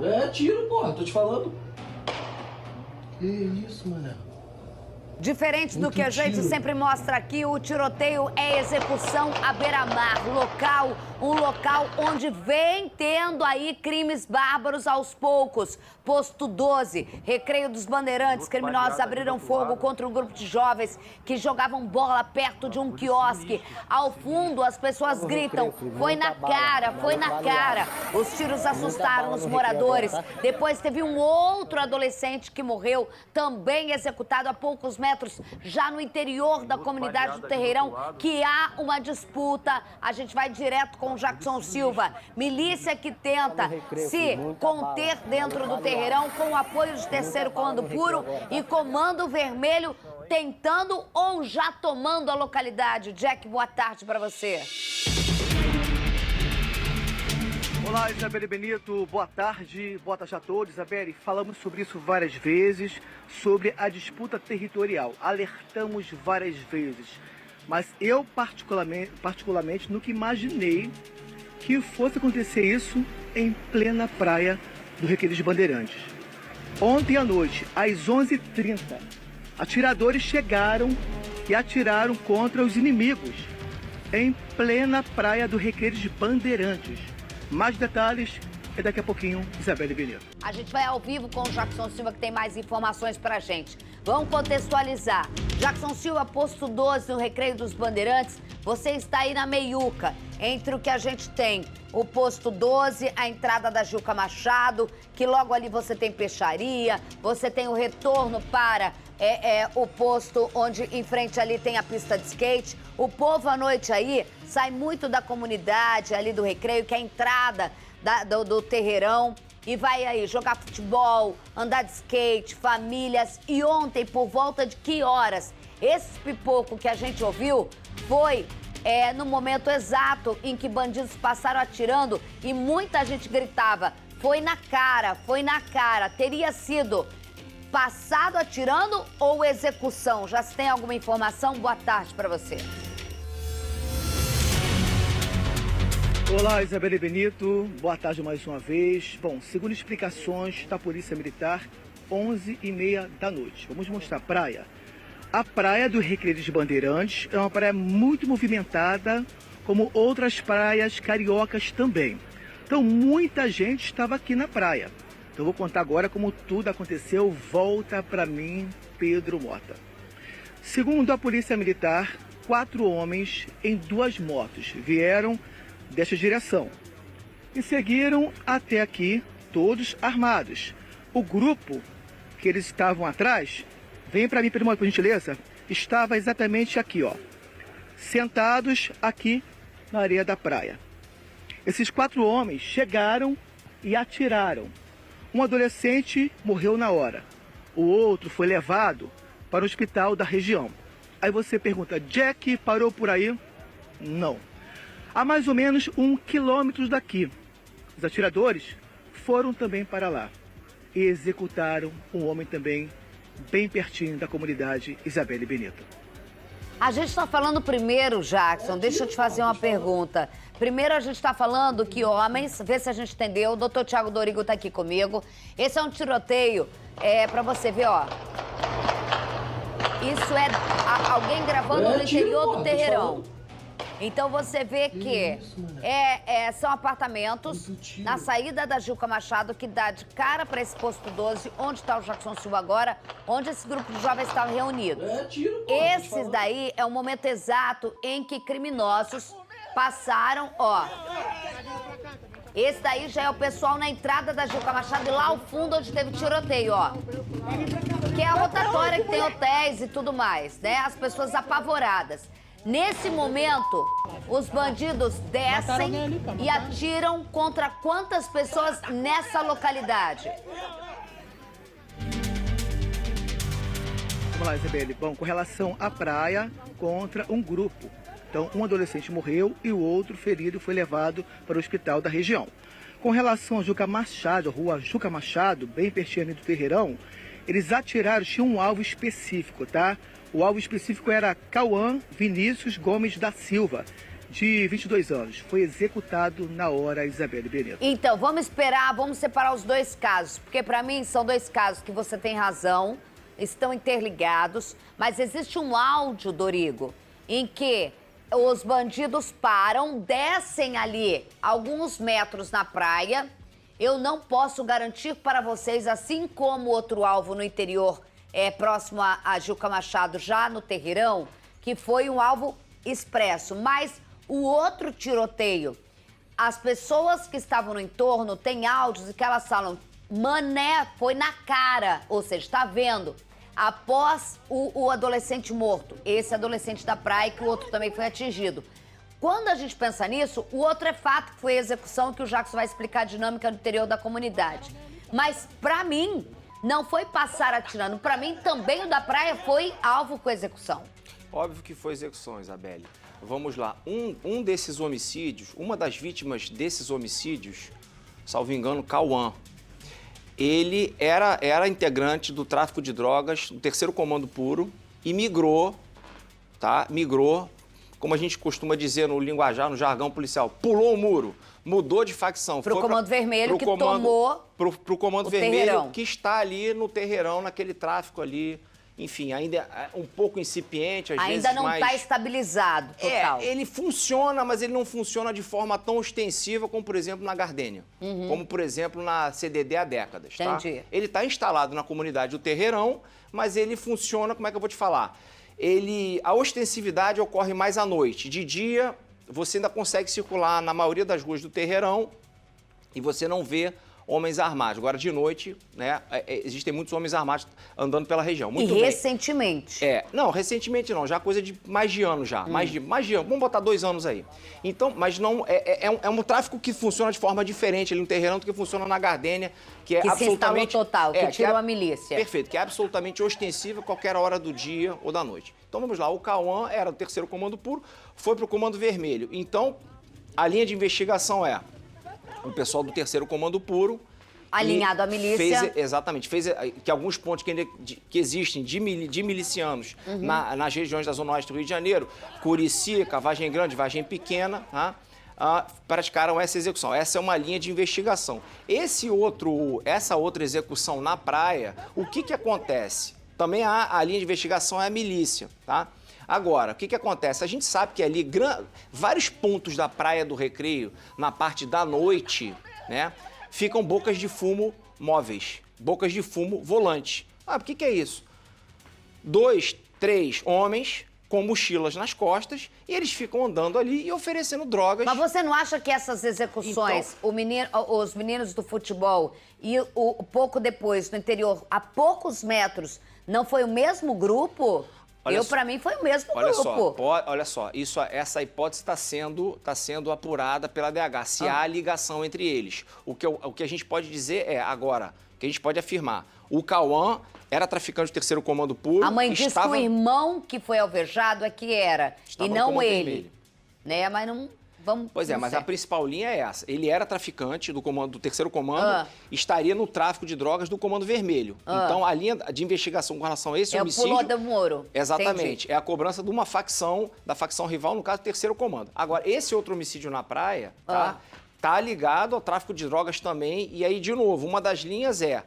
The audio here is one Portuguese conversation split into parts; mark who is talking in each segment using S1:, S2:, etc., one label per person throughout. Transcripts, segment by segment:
S1: É tiro, porra, tô te falando. Que isso, mané?
S2: Diferente do que a gente sempre mostra aqui, o tiroteio é execução à beira-mar, um local onde vem tendo aí crimes bárbaros aos poucos. Posto 12, Recreio dos Bandeirantes, criminosos abriram fogo contra um grupo de jovens que jogavam bola perto de um quiosque. Ao fundo, as pessoas gritam, foi na cara, foi na cara. Os tiros assustaram os moradores. Depois teve um outro adolescente que morreu, também executado a poucos metros, já no interior da comunidade do Terreirão, que há uma disputa. A gente vai direto com o Jackson Silva. Milícia que tenta se conter dentro do Terreirão com o apoio de 3º Comando Puro e Comando Vermelho tentando ou já tomando a localidade. Jack, boa tarde para você.
S3: Olá, Isabelle Benito, boa tarde a todos. Isabelle, falamos sobre isso várias vezes, sobre a disputa territorial. Alertamos várias vezes, mas eu particularmente nunca imaginei que fosse acontecer isso em plena praia do Recreio dos Bandeirantes. Ontem à noite, às 11h30, atiradores chegaram e atiraram contra os inimigos em plena praia do Recreio dos Bandeirantes. Mais detalhes é daqui a pouquinho, Isabelle Benito.
S2: A gente vai ao vivo com o Jackson Silva, que tem mais informações pra gente. Vamos contextualizar. Jackson Silva, posto 12 no Recreio dos Bandeirantes. Você está aí na meiuca, entre o que a gente tem, o posto 12, a entrada da Juca Machado, que logo ali você tem peixaria, você tem o retorno para o posto onde em frente ali tem a pista de skate. O povo à noite aí sai muito da comunidade ali do Recreio, que é a entrada do Terreirão, e vai aí jogar futebol, andar de skate, famílias. E ontem, por volta de que horas? Esse pipoco que a gente ouviu foi no momento exato em que bandidos passaram atirando e muita gente gritava, foi na cara, foi na cara. Teria sido passado atirando ou execução? Já se tem alguma informação? Boa tarde para você.
S3: Olá, Isabelle Benito. Boa tarde mais uma vez. Bom, segundo explicações da Polícia Militar, 11h30 da noite. Vamos mostrar a praia. A praia do Recreio dos Bandeirantes é uma praia muito movimentada, como outras praias cariocas também. Então, muita gente estava aqui na praia. Então, vou contar agora como tudo aconteceu. Volta para mim, Pedro Mota. Segundo a Polícia Militar, 4 homens em 2 motos vieram desta direção e seguiram até aqui, todos armados. O grupo que eles estavam atrás, vem para mim, Pedro Mota, por gentileza, estava exatamente aqui, ó, sentados aqui na areia da praia. Esses 4 homens chegaram e atiraram. Um adolescente morreu na hora. O outro foi levado para o hospital da região. Aí você pergunta, Jack parou por aí? Não. A mais ou menos 1 quilômetro daqui, os atiradores foram também para lá e executaram um homem também bem pertinho da comunidade Isabelle Benito.
S2: A gente está falando primeiro, Jackson, deixa eu te fazer uma pergunta. Primeiro a gente está falando que homens, vê se a gente entendeu, o doutor Thiago Dorigo está aqui comigo. Esse é um tiroteio, para você ver, ó. Isso é alguém gravando no interior do Terreirão. Então você vê que são apartamentos na saída da Juca Machado, que dá de cara para esse posto 12, onde está o Jackson Silva agora, onde esse grupo de jovens estava reunido. Esses daí é o momento exato em que criminosos passaram, ó. Esse daí já é o pessoal na entrada da Juca Machado e lá ao fundo onde teve tiroteio, ó. Que é a rotatória que tem hotéis e tudo mais, né? As pessoas apavoradas. Nesse momento, os bandidos descem e atiram contra quantas pessoas nessa localidade?
S3: Vamos lá, Isabelle. Bom, com relação à praia, contra um grupo. Então, um adolescente morreu e o outro ferido foi levado para o hospital da região. Com relação a Juca Machado, a rua Juca Machado, bem pertinho ali do Terreirão, eles atiraram, tinha um alvo específico, tá? O alvo específico era Cauã Vinícius Gomes da Silva, de 22 anos, foi executado na hora, Isabelle Benedito.
S2: Então, vamos esperar, vamos separar os dois casos, porque para mim são dois casos que você tem razão, estão interligados, mas existe um áudio, Dorigo, em que os bandidos param, descem ali alguns metros na praia. Eu não posso garantir para vocês, assim como outro alvo no interior, próximo a Gilca Machado, já no Terreirão, que foi um alvo expresso. Mas o outro tiroteio, as pessoas que estavam no entorno têm áudios que elas falam, mané, foi na cara, ou seja, está vendo, após o adolescente morto, esse adolescente da praia, que o outro também foi atingido. Quando a gente pensa nisso, o outro é fato que foi a execução, que o Jackson vai explicar a dinâmica no interior da comunidade. Mas, pra mim, não foi passar atirando. Pra mim, também o da praia foi alvo com execução.
S4: Óbvio que foi execução, Isabelle. Vamos lá. Um desses homicídios, uma das vítimas desses homicídios, salvo engano, Cauã, ele era integrante do tráfico de drogas, do 3º Comando Puro, e migrou, tá? Migrou, como a gente costuma dizer no linguajar, no jargão policial, pulou o muro, mudou de facção.
S2: Pro Comando Vermelho, que tomou
S4: pro Comando Vermelho,
S2: Terreirão,
S4: que está ali no Terreirão, naquele tráfico ali. Enfim, ainda é um pouco incipiente, às vezes
S2: ainda não
S4: mais...
S2: está estabilizado, total.
S4: Ele funciona, mas ele não funciona de forma tão ostensiva como, por exemplo, na Gardênia. Como, por exemplo, na CDD há décadas, tá?
S2: Entendi.
S4: Ele está instalado na comunidade do Terreirão, mas ele funciona, como é que eu vou te falar? A ostensividade ocorre mais à noite. De dia, você ainda consegue circular na maioria das ruas do Terreirão e você não vê homens armados. Agora, de noite, né, existem muitos homens armados andando pela região. Muito bem.
S2: Recentemente?
S4: Não, recentemente não, já coisa de mais de ano já, mais de ano, vamos botar 2 anos aí. Então, mas não, é um tráfico que funciona de forma diferente ali no Terreirão do que funciona na Gardênia, que é absolutamente...
S2: se instalou total, que tirou a milícia.
S4: Perfeito, que é absolutamente ostensiva a qualquer hora do dia ou da noite. Então, vamos lá, o Cauã era do 3º Comando Puro, foi pro Comando Vermelho. Então, a linha de investigação é o pessoal do 3º Comando Puro,
S2: alinhado à milícia.
S4: Fez que alguns pontos que existem de milicianos nas regiões da Zona Oeste do Rio de Janeiro, Curicica, Vargem Grande, Vargem Pequena, praticaram essa execução. Essa é uma linha de investigação. Essa outra execução na praia, o que acontece? Também a linha de investigação é a milícia, tá? Agora, o que acontece? A gente sabe que ali, vários pontos da Praia do Recreio, na parte da noite, né, ficam bocas de fumo móveis, bocas de fumo volante. O que é isso? 2, 3 homens com mochilas nas costas e eles ficam andando ali e oferecendo drogas.
S2: Mas você não acha que essas execuções, os meninos do futebol e pouco depois, no interior, a poucos metros, não foi o mesmo grupo? Pra mim, foi o mesmo grupo.
S4: Olha só, essa hipótese está sendo apurada pela DH, se há ligação entre eles. O que a gente pode dizer agora, que a gente pode afirmar, o Cauã era traficante do 3º Comando Puro.
S2: A mãe diz que o irmão que foi alvejado é que era, e não ele. Vermelho. Né, mas não...
S4: Pois é, mas a principal linha é essa. Ele era traficante do 3º Comando, estaria no tráfico de drogas do Comando Vermelho. Então, a linha de investigação com relação a esse homicídio...
S2: É o pulou do muro.
S4: Exatamente.
S2: Entendi.
S4: É a cobrança de uma facção, da facção rival, no caso, do 3º Comando. Agora, esse outro homicídio na praia, tá ligado ao tráfico de drogas também. E aí, de novo, uma das linhas é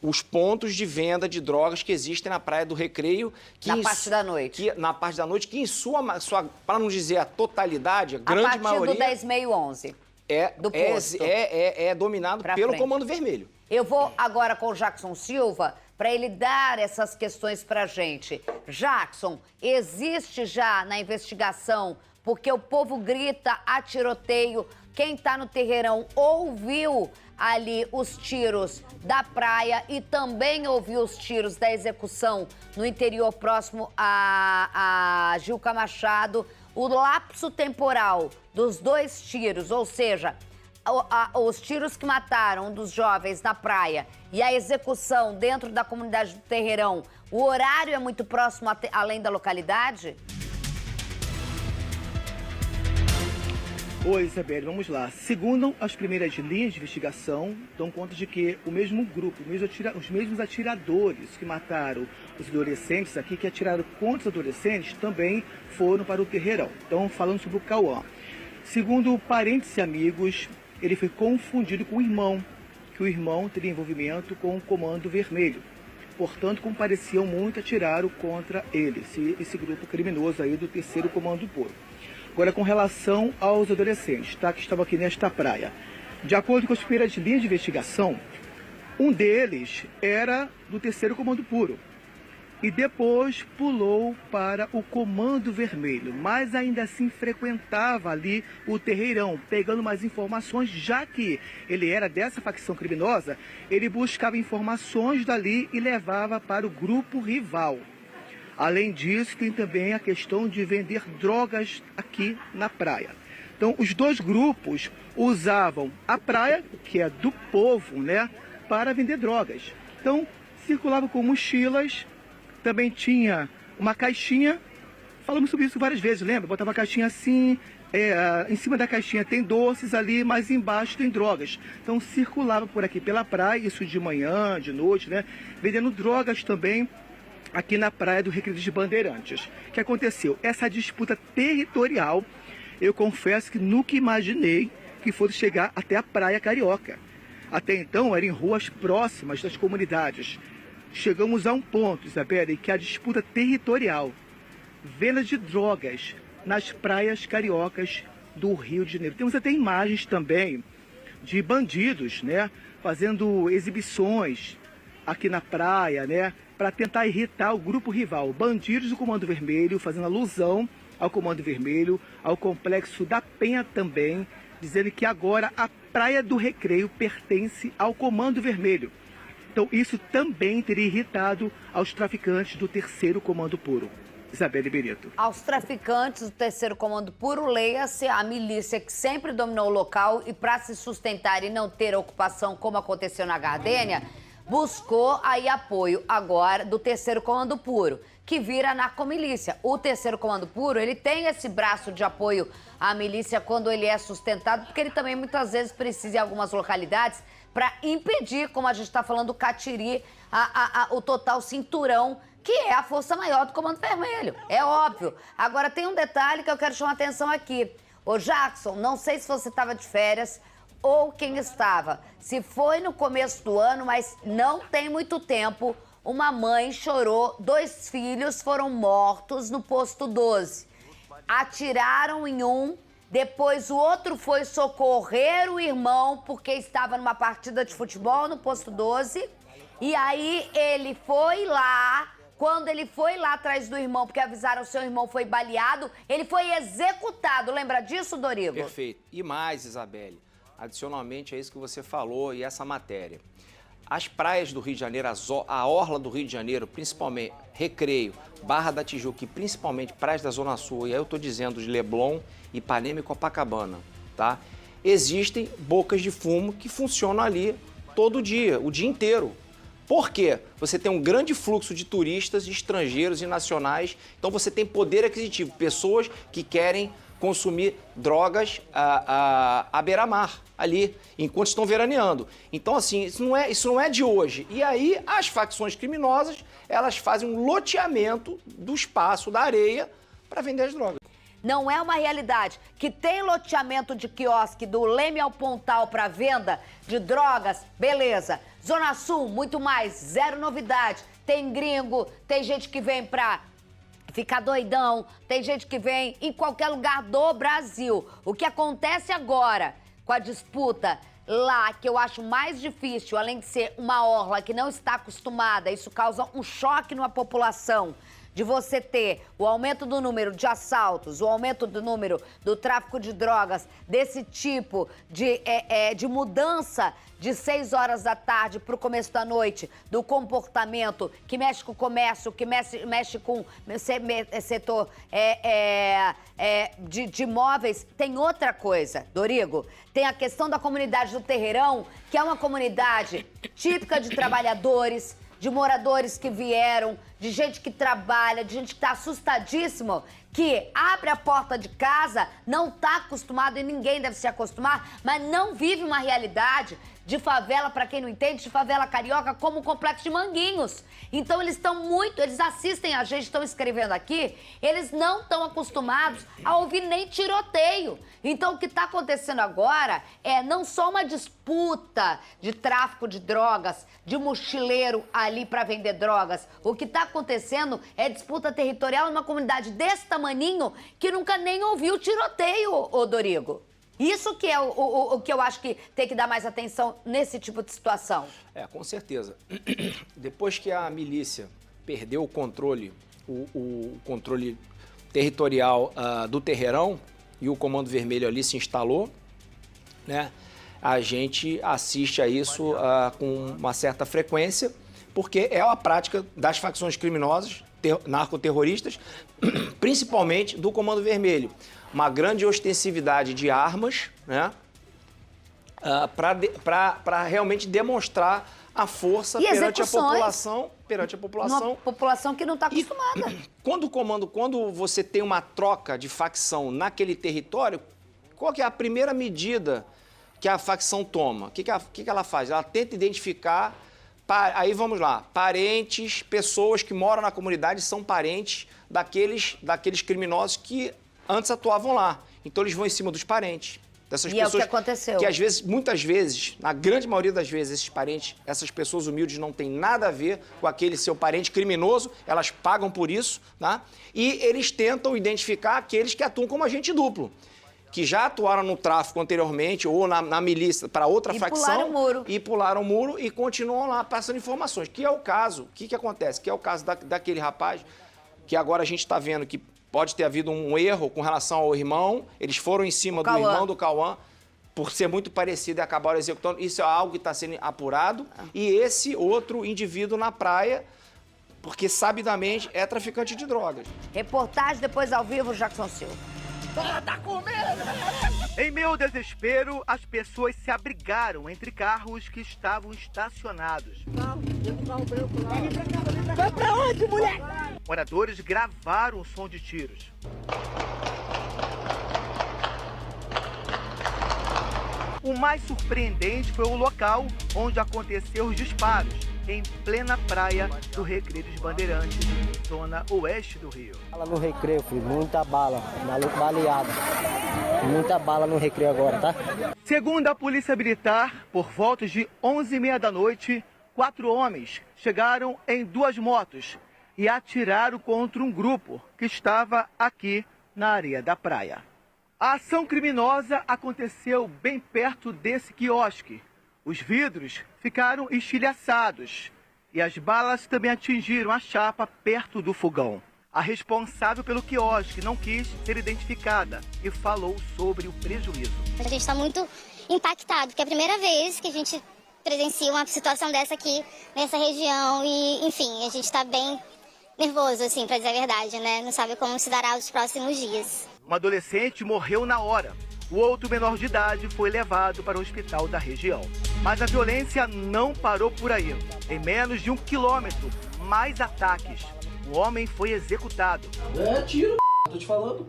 S4: os pontos de venda de drogas que existem na Praia do Recreio.
S2: Na parte da noite.
S4: Na parte da noite, que em sua para não dizer a totalidade, a grande maioria...
S2: A partir do 10/11.
S4: É dominado pelo Comando Vermelho.
S2: Eu vou agora com o Jackson Silva para ele dar essas questões para a gente. Jackson, existe já na investigação, porque o povo grita a tiroteio, quem está no Terreirão ouviu ali os tiros da praia e também ouviu os tiros da execução no interior próximo a Gilca Machado. O lapso temporal dos 2 tiros, ou seja, os tiros que mataram um dos jovens na praia e a execução dentro da comunidade do Terreirão, o horário é muito próximo além da localidade?
S3: Oi, Isabelle, vamos lá. Segundo as primeiras linhas de investigação, dão conta de que o mesmo grupo, os mesmos atiradores que mataram os adolescentes aqui, que atiraram contra os adolescentes, também foram para o Terreirão. Então, falando sobre o Cauã. Segundo parentes e amigos, ele foi confundido com o irmão, que o irmão teria envolvimento com o Comando Vermelho. Portanto, compareciam muito, atiraram contra ele, esse grupo criminoso aí do 3º Comando Puro. Agora, com relação aos adolescentes, tá, que estavam aqui nesta praia. De acordo com as primeiras linhas de investigação, um deles era do 3º Comando Puro e depois pulou para o Comando Vermelho, mas ainda assim frequentava ali o terreirão, pegando mais informações, já que ele era dessa facção criminosa, ele buscava informações dali e levava para o grupo rival. Além disso, tem também a questão de vender drogas aqui na praia. Então, os dois grupos usavam a praia, que é do povo, né, para vender drogas. Então, circulavam com mochilas, também tinha uma caixinha, falamos sobre isso várias vezes, lembra? Botava uma caixinha assim, em cima da caixinha tem doces ali, mas embaixo tem drogas. Então, circulava por aqui pela praia, isso de manhã, de noite, né, vendendo drogas também, aqui na praia do Recreio dos Bandeirantes. O que aconteceu? Essa disputa territorial, eu confesso que nunca imaginei que fosse chegar até a Praia Carioca. Até então, era em ruas próximas das comunidades. Chegamos a um ponto, Isabela, em que a disputa territorial, venda de drogas nas praias cariocas do Rio de Janeiro. Temos até imagens também de bandidos, né, fazendo exibições aqui na praia, né, para tentar irritar o grupo rival. Bandidos do Comando Vermelho, fazendo alusão ao Comando Vermelho, ao Complexo da Penha também, dizendo que agora a Praia do Recreio pertence ao Comando Vermelho. Então isso também teria irritado aos traficantes do 3º Comando Puro. Isabelle Benito.
S2: Aos traficantes do 3º Comando Puro, leia-se a milícia que sempre dominou o local e para se sustentar e não ter ocupação, como aconteceu na Gardênia, buscou aí apoio agora do 3º Comando Puro, que vira narcomilícia. O 3º Comando Puro, ele tem esse braço de apoio à milícia quando ele é sustentado, porque ele também muitas vezes precisa em algumas localidades para impedir, como a gente está falando, do Catiri, o total cinturão, que é a força maior do Comando Vermelho. É óbvio. Agora tem um detalhe que eu quero chamar a atenção aqui. Ô Jackson, não sei se você estava de férias ou quem estava. Se foi no começo do ano, mas não tem muito tempo, uma mãe chorou, 2 filhos foram mortos no posto 12. Atiraram em um, depois o outro foi socorrer o irmão porque estava numa partida de futebol no posto 12. E aí ele foi lá, quando ele foi lá atrás do irmão, porque avisaram que o seu irmão foi baleado, ele foi executado. Lembra disso, Dorigo?
S4: Perfeito. E mais, Isabelle, adicionalmente a isso que você falou e essa matéria. As praias do Rio de Janeiro, a orla do Rio de Janeiro, principalmente Recreio, Barra da Tijuca e principalmente praias da Zona Sul, e aí eu estou dizendo de Leblon, Ipanema e Copacabana, tá? Existem bocas de fumo que funcionam ali todo dia, o dia inteiro. Por quê? Você tem um grande fluxo de turistas, estrangeiros e nacionais, então você tem poder aquisitivo, pessoas que querem consumir drogas à beira-mar, ali, enquanto estão veraneando. Então, assim, isso não é de hoje. E aí, as facções criminosas, elas fazem um loteamento do espaço, da areia, para vender as drogas.
S2: Não é uma realidade que tem loteamento de quiosque do Leme ao Pontal para venda de drogas, beleza. Zona Sul, muito mais, zero novidade. Tem gringo, tem gente que vem pra ficar doidão, tem gente que vem em qualquer lugar do Brasil. O que acontece agora com a disputa lá, que eu acho mais difícil, além de ser uma orla que não está acostumada, isso causa um choque na população, de você ter o aumento do número de assaltos, o aumento do número do tráfico de drogas, desse tipo de mudança de 6 horas da tarde para o começo da noite, do comportamento que mexe com o comércio, que mexe com o setor de imóveis. Tem outra coisa, Dorigo, tem a questão da comunidade do Terreirão, que é uma comunidade típica de trabalhadores, de moradores que vieram de gente que trabalha, de gente que tá assustadíssimo, que abre a porta de casa, não tá acostumado, e ninguém deve se acostumar, mas não vive uma realidade de favela, pra quem não entende, de favela carioca, como o Complexo de Manguinhos. Então eles eles assistem a gente, estão escrevendo aqui, eles não estão acostumados a ouvir nem tiroteio. Então o que está acontecendo agora é não só uma disputa de tráfico de drogas, de mochileiro ali para vender drogas. O que está acontecendo é disputa territorial numa comunidade desse tamaninho que nunca nem ouviu tiroteio, ô Dorigo. Isso que é o que eu acho que tem que dar mais atenção nesse tipo de situação.
S4: Com certeza. Depois que a milícia perdeu o controle territorial do Terreirão e o Comando Vermelho ali se instalou, né? A gente assiste a isso com uma certa frequência, porque é a prática das facções criminosas, narcoterroristas, principalmente do Comando Vermelho. Uma grande ostensividade de armas, né? Para realmente demonstrar a força perante a população.
S2: Uma população que não está acostumada.
S4: Quando você tem uma troca de facção naquele território, qual que é a primeira medida que a facção toma? O que ela faz? Ela tenta identificar, aí vamos lá, parentes, pessoas que moram na comunidade são parentes daqueles criminosos que antes atuavam lá. Então eles vão em cima dos parentes. Dessas pessoas,
S2: é o que aconteceu.
S4: Que às vezes, muitas vezes, na grande maioria das vezes, esses parentes, essas pessoas humildes não têm nada a ver com aquele seu parente criminoso, elas pagam por isso, tá? E eles tentam identificar aqueles que atuam como agente duplo, que já atuaram no tráfico anteriormente ou na milícia para outra facção. Pularam o muro e continuam lá passando informações. Que é o caso, o que acontece? Que é o caso daquele rapaz que agora a gente está vendo que pode ter havido um erro com relação ao irmão. Eles foram em cima do irmão do Cauã, por ser muito parecido e acabaram executando. Isso é algo que está sendo apurado. E esse outro indivíduo na praia, porque sabidamente é traficante de drogas.
S2: Reportagem depois ao vivo, Jackson Silva.
S3: Tá com medo! Em meio ao desespero, as pessoas se abrigaram entre carros que estavam estacionados.
S5: Vai pra onde, moleque?
S3: Moradores gravaram o som de tiros. O mais surpreendente foi o local onde aconteceu os disparos, em plena praia do Recreio dos Bandeirantes, zona oeste do Rio.
S6: Bala no Recreio, filho, muita bala, maluco baleado. Muita bala no Recreio agora, tá?
S3: Segundo a Polícia Militar, por volta de 11h30 da noite, 4 homens chegaram em 2 motos e atiraram contra um grupo que estava aqui na areia da praia. A ação criminosa aconteceu bem perto desse quiosque. Os vidros ficaram estilhaçados e as balas também atingiram a chapa perto do fogão. A responsável pelo quiosque não quis ser identificada e falou sobre o prejuízo.
S7: A gente está muito impactado, porque é a primeira vez que a gente presencia uma situação dessa aqui nessa região e, enfim, a gente está bem nervoso, assim, para dizer a verdade, né? Não sabe como se dará os próximos dias.
S3: Um adolescente morreu na hora. O outro menor de idade foi levado para o hospital da região. Mas a violência não parou por aí. Em menos de 1 quilômetro, mais ataques. O homem foi executado.
S1: É tiro, tô te falando.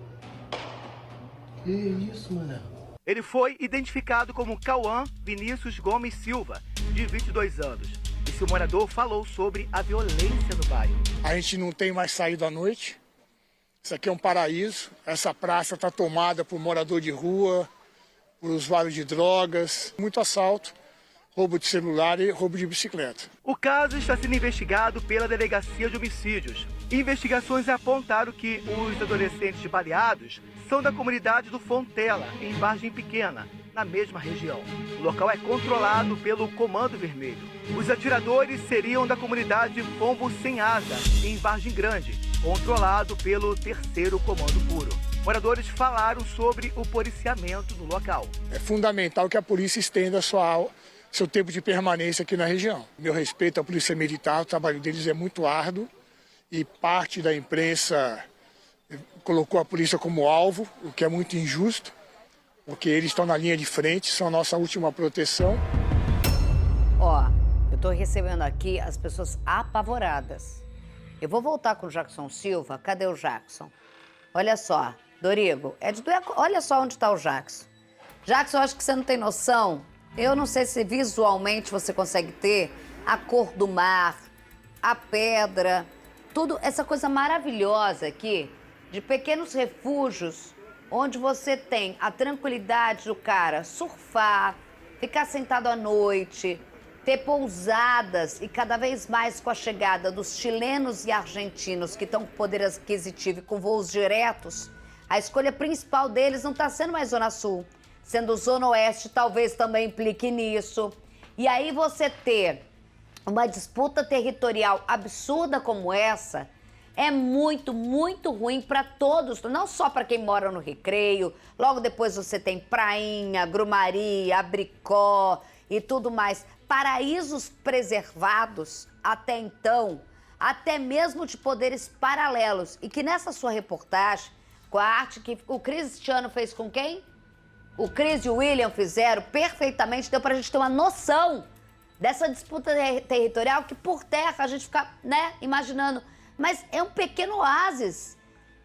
S1: Que isso, mano?
S3: Ele foi identificado como Cauã Vinícius Gomes Silva, de 22 anos. Esse morador falou sobre a violência no bairro.
S8: A gente não tem mais saído à noite. Isso aqui é um paraíso. Essa praça está tomada por morador de rua, por usuário de drogas, muito assalto, roubo de celular e roubo de bicicleta.
S3: O caso está sendo investigado pela Delegacia de Homicídios. Investigações apontaram que os adolescentes baleados são da comunidade do Fontela, em Vargem Pequena, na mesma região. O local é controlado pelo Comando Vermelho. Os atiradores seriam da comunidade Pombo Sem Asa, em Vargem Grande, controlado pelo 3º Comando Puro. Moradores falaram sobre o policiamento no local.
S8: É fundamental que a polícia estenda seu tempo de permanência aqui na região. Meu respeito à Polícia Militar, o trabalho deles é muito árduo e parte da imprensa colocou a polícia como alvo, o que é muito injusto, porque eles estão na linha de frente, são a nossa última proteção.
S2: Ó, eu tô recebendo aqui as pessoas apavoradas. Eu vou voltar com o Jackson Silva. Cadê o Jackson? Olha só, Dorigo, olha só onde está o Jackson. Jackson, eu acho que você não tem noção. Eu não sei se visualmente você consegue ter a cor do mar, a pedra, tudo, essa coisa maravilhosa aqui, de pequenos refúgios, onde você tem a tranquilidade do cara surfar, ficar sentado à noite, ter pousadas e cada vez mais com a chegada dos chilenos e argentinos que estão com poder aquisitivo e com voos diretos, a escolha principal deles não está sendo mais Zona Sul, sendo Zona Oeste, talvez também implique nisso. E aí você ter uma disputa territorial absurda como essa é muito, muito ruim para todos, não só para quem mora no Recreio. Logo depois você tem Prainha, Grumari, Abricó e tudo mais. Paraísos preservados até então, até mesmo de poderes paralelos. E que nessa sua reportagem, com a arte que o Cristiano fez com quem? O Cris e o William fizeram perfeitamente, deu pra gente ter uma noção dessa disputa territorial que por terra a gente fica, né, imaginando. Mas é um pequeno oásis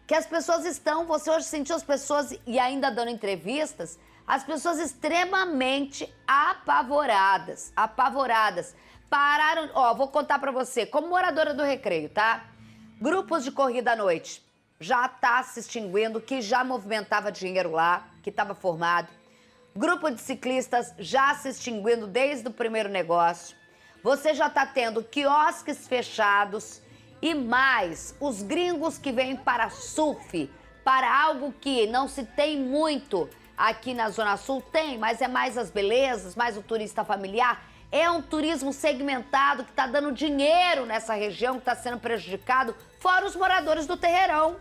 S2: que as pessoas estão, você hoje sentiu as pessoas, e ainda dando entrevistas, as pessoas extremamente apavoradas, Pararam, vou contar pra você, como moradora do Recreio, tá? Grupos de corrida à noite já tá se extinguindo, que já movimentava dinheiro lá, que estava formado. Grupo de ciclistas já se extinguindo desde o primeiro negócio. Você já tá tendo quiosques fechados e mais os gringos que vêm para surf, para algo que não se tem muito aqui na Zona Sul. Tem, mas é mais as belezas, mais o turista familiar. É um turismo segmentado que está dando dinheiro nessa região, que está sendo prejudicado, fora os moradores do Terreirão.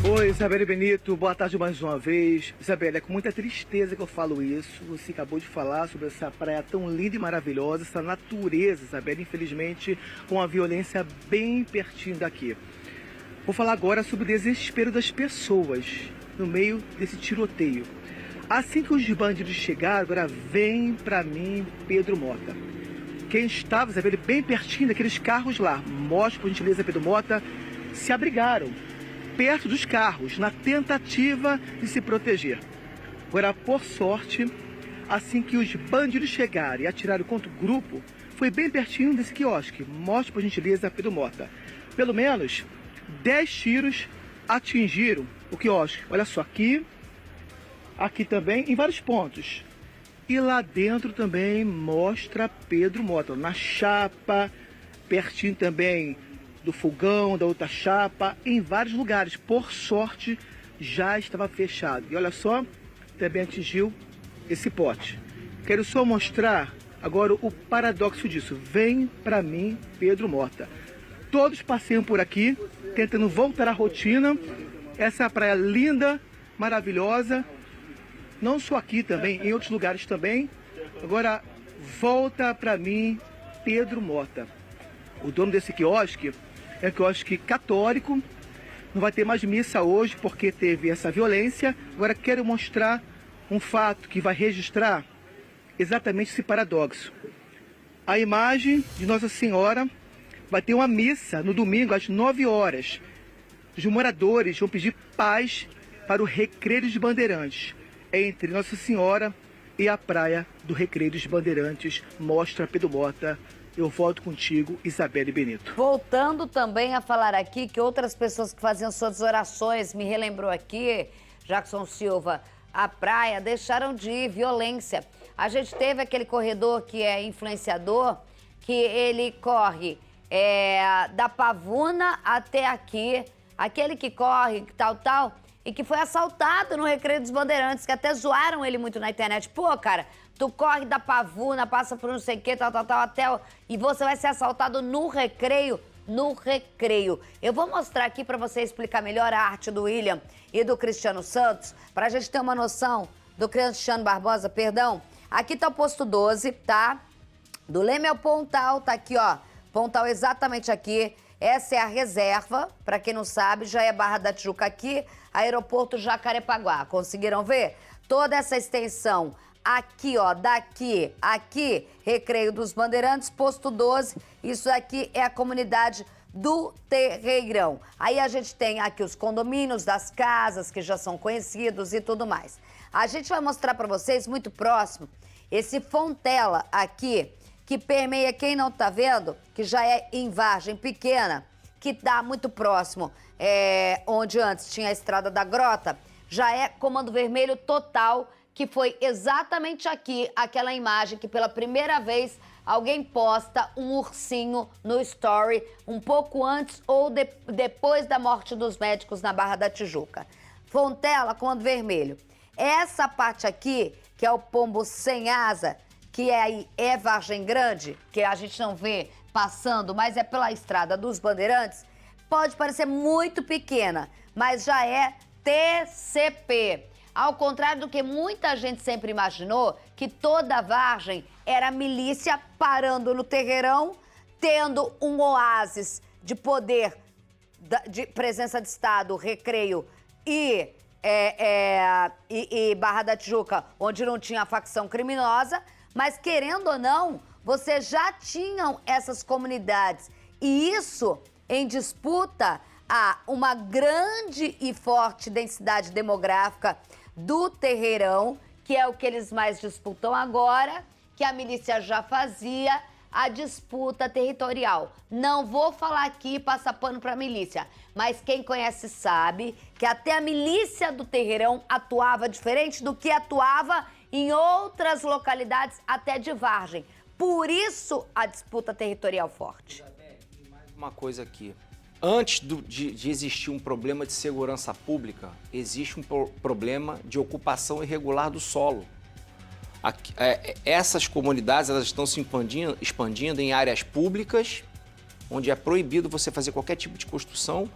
S3: Oi, Isabelle Benito, boa tarde mais uma vez. Isabelle, é com muita tristeza que eu falo isso. Você acabou de falar sobre essa praia tão linda e maravilhosa, essa natureza, Isabelle, infelizmente, com a violência bem pertinho daqui. Vou falar agora sobre o desespero das pessoas no meio desse tiroteio. Assim que os bandidos chegaram, agora vem pra mim Pedro Mota. Quem estava, Isabelle, bem pertinho daqueles carros lá, mostra por gentileza Pedro Mota, se abrigaram perto dos carros, na tentativa de se proteger. Agora, por sorte, assim que os bandidos chegaram e atiraram contra o grupo, foi bem pertinho desse quiosque. Mostre, por gentileza, Pedro Mota. Pelo menos 10 tiros atingiram o quiosque. Olha só, aqui também, em vários pontos. E lá dentro também mostra Pedro Mota, na chapa, pertinho também do fogão, da outra chapa, em vários lugares. Por sorte, já estava fechado. E olha só, também atingiu esse pote. Quero só mostrar agora o paradoxo disso. Vem pra mim, Pedro Mota. Todos passeiam por aqui, tentando voltar à rotina. Essa praia linda, maravilhosa. Não só aqui também, em outros lugares também. Agora, volta pra mim, Pedro Mota. O dono desse quiosque é um quiosque católico. Não vai ter mais missa hoje porque teve essa violência. Agora quero mostrar um fato que vai registrar exatamente esse paradoxo. A imagem de Nossa Senhora vai ter uma missa no domingo às 9 horas. Os moradores vão pedir paz para o Recreio dos Bandeirantes, entre Nossa Senhora e a praia do Recreio dos Bandeirantes. Mostra Pedro Mota. Eu volto contigo, Isabelle Benito.
S2: Voltando também a falar aqui que outras pessoas que faziam suas orações, me relembrou aqui, Jackson Silva, a praia, deixaram de ir, violência. A gente teve aquele corredor que é influenciador, que ele corre da Pavuna até aqui, aquele que corre, tal, e que foi assaltado no Recreio dos Bandeirantes, que até zoaram ele muito na internet. Pô, cara, tu corre da Pavuna, passa por não sei o que, tal, até... E você vai ser assaltado no Recreio. Eu vou mostrar aqui pra você explicar melhor a arte do William e do Cristiano Santos, pra gente ter uma noção do Cristiano Barbosa, perdão. Aqui tá o posto 12, tá? Do Leme ao Pontal, tá aqui, ó. Pontal exatamente aqui. Essa é a reserva, pra quem não sabe, já é Barra da Tijuca aqui, aeroporto Jacarepaguá. Conseguiram ver? Toda essa extensão aqui, ó, daqui, aqui, Recreio dos Bandeirantes, posto 12, isso aqui é a comunidade do Terreirão. Aí a gente tem aqui os condomínios das casas, que já são conhecidos e tudo mais. A gente vai mostrar para vocês, muito próximo, esse Fontela aqui, que permeia, quem não tá vendo, que já é em Vargem Pequena, que dá muito próximo, onde antes tinha a Estrada da Grota, já é Comando Vermelho total, que foi exatamente aqui, aquela imagem que pela primeira vez alguém posta um ursinho no story, um pouco antes ou depois da morte dos médicos na Barra da Tijuca. Fontela, Comando Vermelho. Essa parte aqui, que é o pombo sem asa, que aí é Vargem Grande, que a gente não vê passando, mas é pela Estrada dos Bandeirantes, pode parecer muito pequena, mas já é TCP. Ao contrário do que muita gente sempre imaginou, que toda a Vargem era milícia parando no Terreirão, tendo um oásis de poder, de presença de Estado, Recreio e Barra da Tijuca, onde não tinha facção criminosa, mas querendo ou não, vocês já tinham essas comunidades. E isso em disputa a uma grande e forte densidade demográfica do Terreirão, que é o que eles mais disputam agora, que a milícia já fazia, a disputa territorial. Não vou falar aqui passar pano para a milícia, mas quem conhece sabe que até a milícia do Terreirão atuava diferente do que atuava em outras localidades, até de Vargem. Por isso, a disputa territorial forte.
S4: Uma coisa aqui. Antes de existir um problema de segurança pública, existe um problema de ocupação irregular do solo. Essas comunidades elas estão se expandindo em áreas públicas, onde é proibido você fazer qualquer tipo de construção,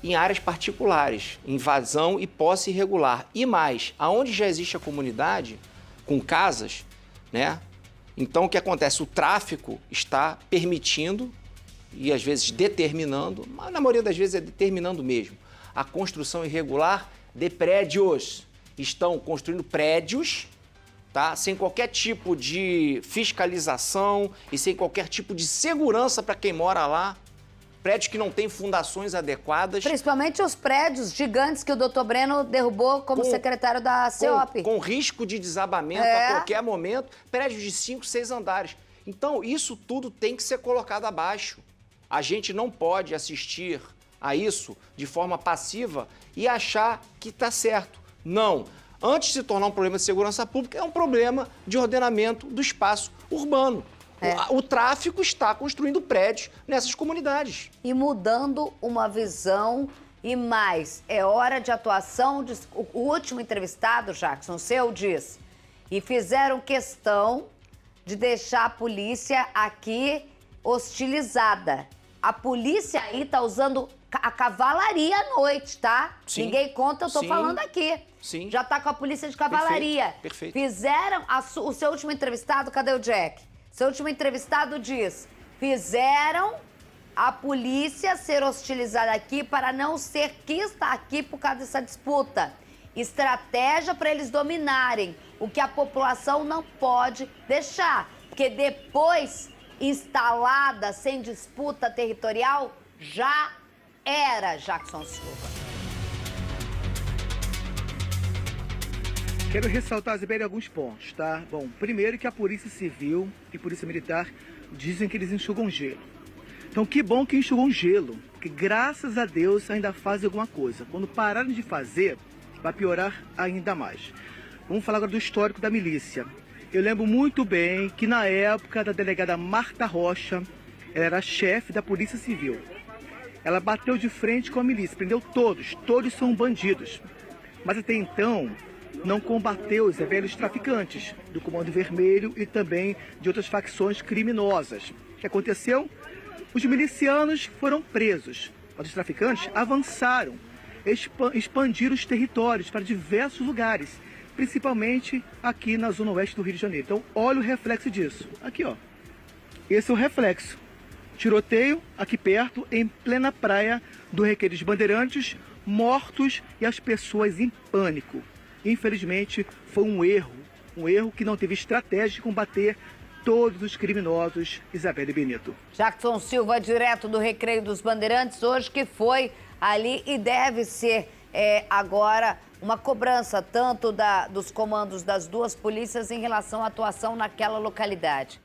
S4: em áreas particulares, invasão e posse irregular. E mais, aonde já existe a comunidade, com casas, né? Então, o que acontece? O tráfico está permitindo e, às vezes, determinando, mas na maioria das vezes é determinando mesmo, a construção irregular de prédios. Estão construindo prédios, tá? Sem qualquer tipo de fiscalização e sem qualquer tipo de segurança para quem mora lá. Prédios que não têm fundações adequadas.
S2: Principalmente os prédios gigantes que o doutor Breno derrubou como secretário da CEOP.
S4: Com risco de desabamento a qualquer momento. Prédios de 5, 6 andares. Então, isso tudo tem que ser colocado abaixo. A gente não pode assistir a isso de forma passiva e achar que está certo. Não. Antes de se tornar um problema de segurança pública, é um problema de ordenamento do espaço urbano. O tráfico está construindo prédios nessas comunidades.
S2: E mudando uma visão e mais. É hora de atuação. O último entrevistado, Jackson, seu, diz. E fizeram questão de deixar a polícia aqui hostilizada. A polícia aí tá usando a cavalaria à noite, tá?
S4: Sim.
S2: Ninguém conta, eu tô falando aqui.
S4: Sim.
S2: Já tá com a polícia de cavalaria.
S4: Perfeito.
S2: Fizeram o seu último entrevistado, cadê o Jack? Seu último entrevistado diz, fizeram a polícia ser hostilizada aqui para não ser quista aqui por causa dessa disputa. Estratégia para eles dominarem, o que a população não pode deixar. Porque depois, instalada, sem disputa territorial, já era Jackson Silva.
S3: Quero ressaltar, Zibéria, alguns pontos, tá? Bom, primeiro que a Polícia Civil e Polícia Militar dizem que eles enxugam gelo. Então, que bom que enxugam gelo, porque graças a Deus ainda fazem alguma coisa. Quando pararem de fazer, vai piorar ainda mais. Vamos falar agora do histórico da milícia. Eu lembro muito bem que na época da delegada Marta Rocha, ela era chefe da Polícia Civil. Ela bateu de frente com a milícia, prendeu todos são bandidos. Mas até então, não combateu os velhos traficantes do Comando Vermelho e também de outras facções criminosas. O que aconteceu? Os milicianos foram presos, mas os traficantes avançaram, expandiram os territórios para diversos lugares, principalmente aqui na zona oeste do Rio de Janeiro. Então, olha o reflexo disso. Aqui, ó. Esse é o reflexo. Tiroteio aqui perto, em plena praia do Recreio dos Bandeirantes, mortos e as pessoas em pânico. Infelizmente, foi um erro Um erro que não teve estratégia de combater todos os criminosos. Isabelle Benito.
S2: Jackson Silva, direto do Recreio dos Bandeirantes, hoje que foi ali e deve ser agora uma cobrança tanto dos comandos das duas polícias em relação à atuação naquela localidade.